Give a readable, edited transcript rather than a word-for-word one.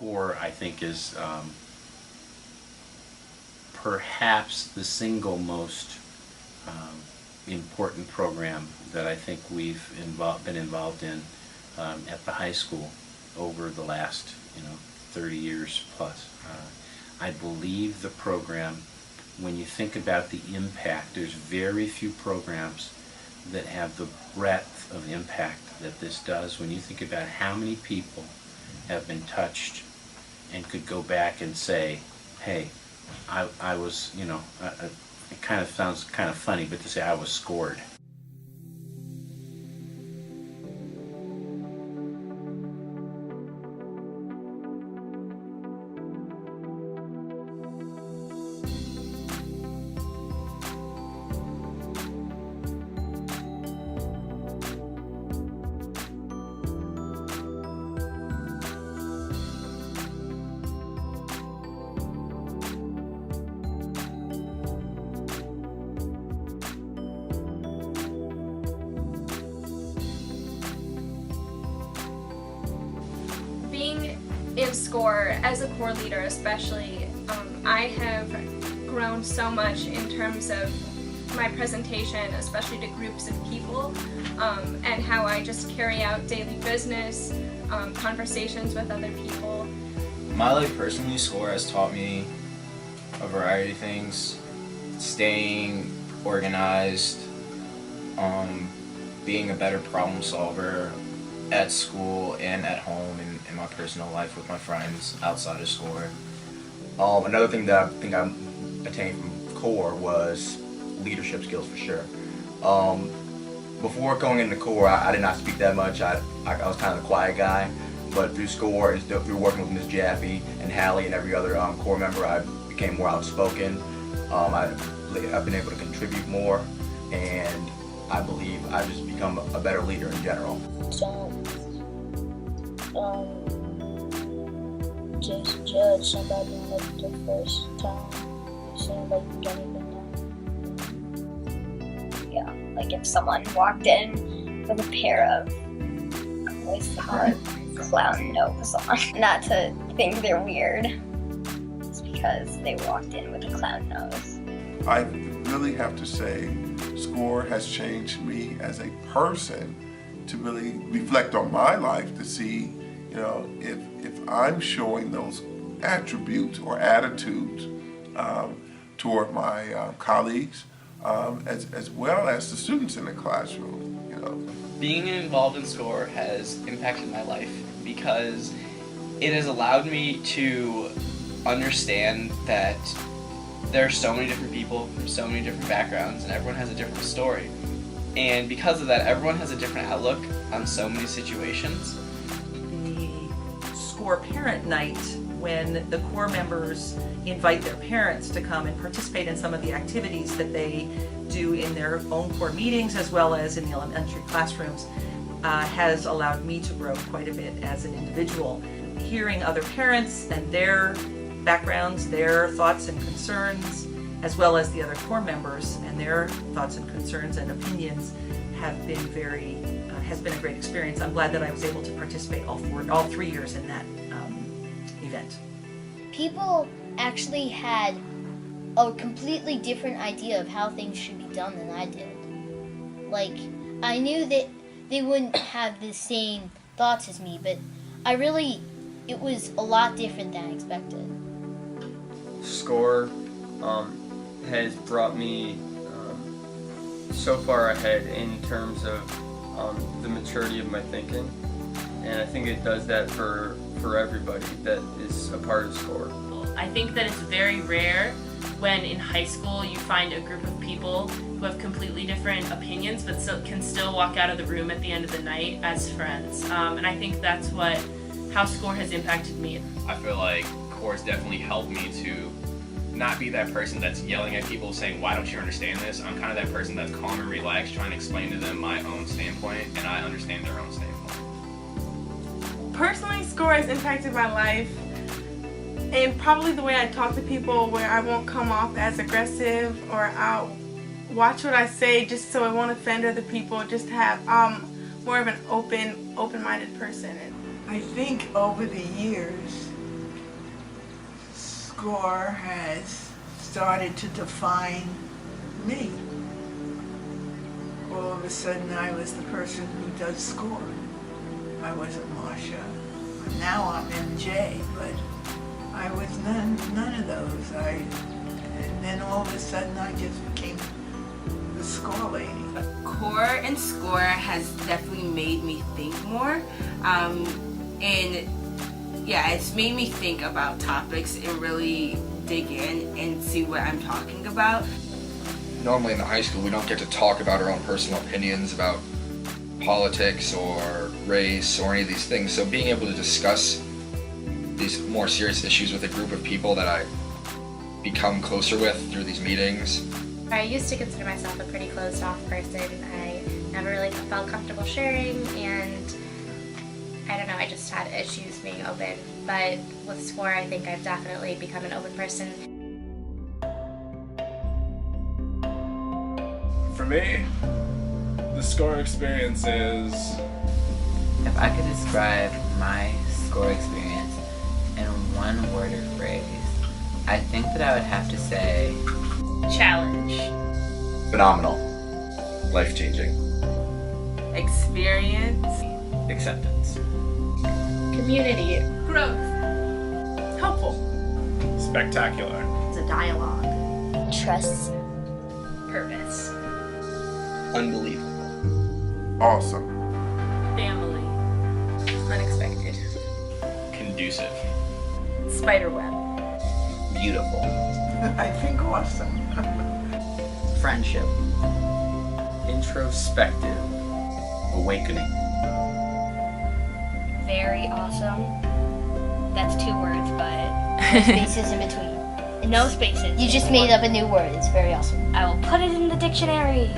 Sgorr, I think, is perhaps the single most important program that I think we've been involved in at the high school over the last 30 years plus. I believe the program, when you think about the impact, there's very few programs that have the breadth of impact that this does. When you think about how many people have been touched and could go back and say, hey, I was, it kind of sounds kind of funny, but to say I was scored. Being in Sgorr, as a core leader especially, I have grown so much in terms of my presentation, especially to groups of people, and how I just carry out daily business, conversations with other people. My life personally, Sgorr has taught me a variety of things. Staying organized, being a better problem solver at school and at home and in my personal life with my friends outside of Sgorr. Another thing that I think I attained from core was leadership skills for sure. Before going into core, I did not speak that much. I was kind of the quiet guy, but through Sgorr and through working with Ms. Jaffe and Hallie and every other core member, I became more outspoken. I've been able to contribute more, and I believe I've just become a better leader in general. Just judge somebody on the first time you seem like you don't even know. Yeah, like if someone walked in with a pair of clown nose on. Not to think they're weird, it's because they walked in with a clown nose. I really have to say Sgorr has changed me as a person to really reflect on my life to see, if I'm showing those attributes or attitudes toward my colleagues, as well as the students in the classroom. Being involved in Sgorr has impacted my life because it has allowed me to understand that there are so many different people from so many different backgrounds and everyone has a different story. And because of that, everyone has a different outlook on so many situations. The Sgorr Parent Night, when the core members invite their parents to come and participate in some of the activities that they do in their own core meetings as well as in the elementary classrooms, has allowed me to grow quite a bit as an individual. Hearing other parents and their backgrounds, their thoughts and concerns, as well as the other core members and their thoughts and concerns and opinions has been a great experience. I'm glad that I was able to participate all 3 years in that event. People actually had a completely different idea of how things should be done than I did. Like, I knew that they wouldn't have the same thoughts as me, but it was a lot different than I expected. Sgorr has brought me so far ahead in terms of the maturity of my thinking, and I think it does that for everybody that is a part of Sgorr. I think that it's very rare when in high school you find a group of people who have completely different opinions but can still walk out of the room at the end of the night as friends. And I think that's how Sgorr has impacted me. I feel like Sgorr has definitely helped me to not be that person that's yelling at people saying, why don't you understand this? I'm kind of that person that's calm and relaxed, trying to explain to them my own standpoint, and I understand their own standpoint. Personally, Sgorr has impacted my life, and probably the way I talk to people, where I won't come off as aggressive, or I'll watch what I say just so it won't offend other people, just to have more of an open-minded person. I think over the years, Sgorr has started to define me. All of a sudden I was the person who does Sgorr. I wasn't Marsha. Now I'm MJ, but I was none of those. And then all of a sudden I just became the Sgorr lady. Core and Sgorr has definitely made me think more. And yeah, it's made me think about topics and really dig in and see what I'm talking about. Normally in the high school we don't get to talk about our own personal opinions about politics or race or any of these things, so being able to discuss these more serious issues with a group of people that I become closer with through these meetings. I used to consider myself a pretty closed-off person. I never really felt comfortable sharing, and I don't know, I just had issues being open. But with Sgorr, I think I've definitely become an open person. For me, the Sgorr experience is... If I could describe my Sgorr experience in one word or phrase, I think that I would have to say... Challenge. Phenomenal. Life-changing. Experience. Acceptance. Community. Growth. Helpful. Spectacular. It's a dialogue. Trust. Purpose. Unbelievable. Awesome. Family. Unexpected. Conducive. Spiderweb. Beautiful. I think awesome. Friendship. Introspective. Awakening. Very awesome. That's 2 words, but no spaces in between. No spaces. You just made up a new word. It's very awesome. I will put it in the dictionary.